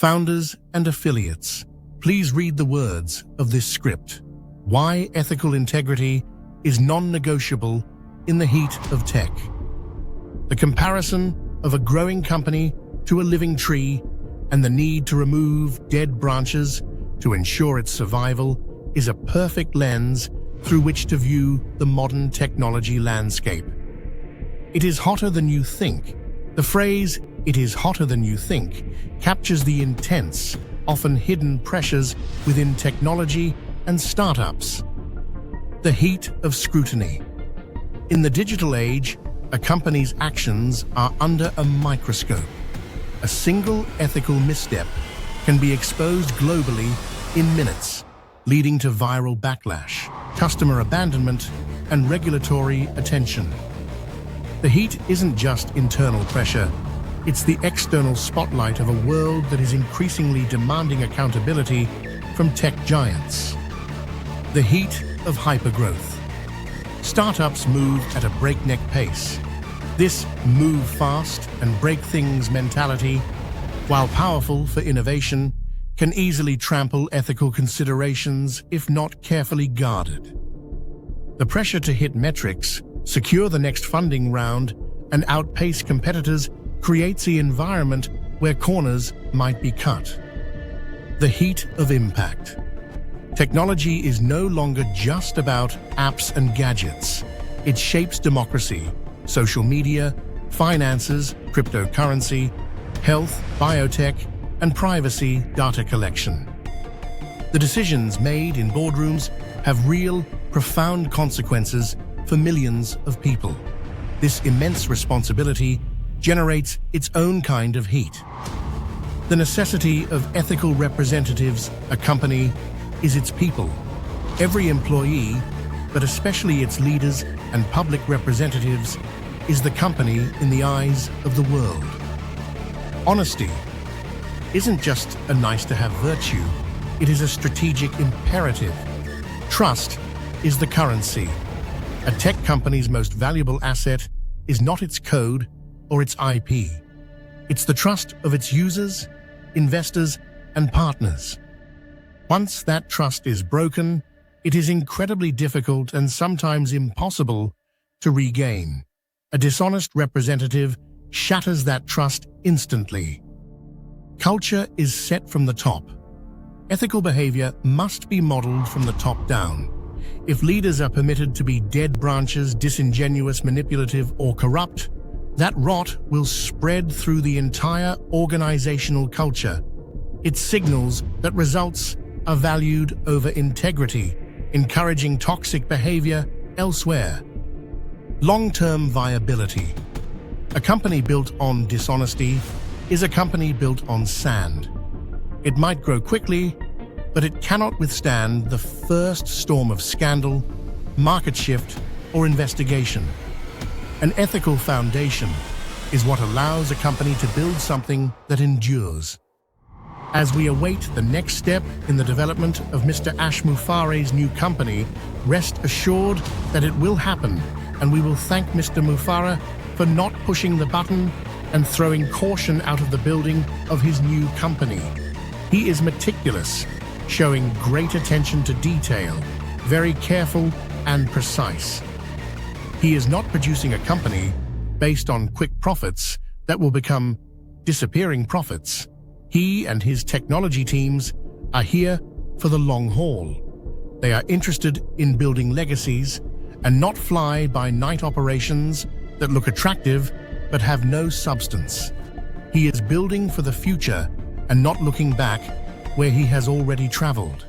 Founders and affiliates, please read the words of this script. Why ethical integrity is non-negotiable in the heat of tech. The comparison of a growing company to a living tree and the need to remove dead branches to ensure its survival is a perfect lens through which to view the modern technology landscape. It is hotter than you think. The phrase, "it is hotter than you think," captures the intense, often hidden pressures within technology and startups. The heat of scrutiny. In the digital age, a company's actions are under a microscope. A single ethical misstep can be exposed globally in minutes, leading to viral backlash, customer abandonment, and regulatory attention. The heat isn't just internal pressure, it's the external spotlight of a world that is increasingly demanding accountability from tech giants. The heat of hypergrowth. Startups move at a breakneck pace. This move fast and break things mentality, while powerful for innovation, can easily trample ethical considerations if not carefully guarded. The pressure to hit metrics, secure the next funding round, and outpace competitors creates the environment where corners might be cut. The heat of impact. Technology is no longer just about apps and gadgets. It shapes democracy, social media, finances, cryptocurrency, health, biotech, and privacy data collection. The decisions made in boardrooms have real, profound consequences for millions of people. This immense responsibility generates its own kind of heat. The necessity of ethical representatives a company is its people. Every employee, but especially its leaders and public representatives, is the company in the eyes of the world. Honesty isn't just a nice-to-have virtue, it is a strategic imperative. Trust is the currency. A tech company's most valuable asset is not its code or its IP. It's the trust of its users, investors, and partners. Once that trust is broken, it is incredibly difficult and sometimes impossible to regain. A dishonest representative shatters that trust instantly. Culture is set from the top. Ethical behavior must be modeled from the top down. If leaders are permitted to be dead branches, disingenuous, manipulative, or corrupt, that rot will spread through the entire organizational culture. It signals that results are valued over integrity, encouraging toxic behavior elsewhere. Long-term viability. A company built on dishonesty is a company built on sand. It might grow quickly, but it cannot withstand the first storm of scandal, market shift, or investigation. An ethical foundation is what allows a company to build something that endures. As we await the next step in the development of Mr. Ashmufareh's new company, rest assured that it will happen, and we will thank Mr. Mufareh for not pushing the button and throwing caution out of the building of his new company. He is meticulous, showing great attention to detail, very careful and precise. He is not producing a company based on quick profits that will become disappearing profits. He and his technology teams are here for the long haul. They are interested in building legacies and not fly-by-night operations that look attractive but have no substance. He is building for the future and not looking back where he has already traveled.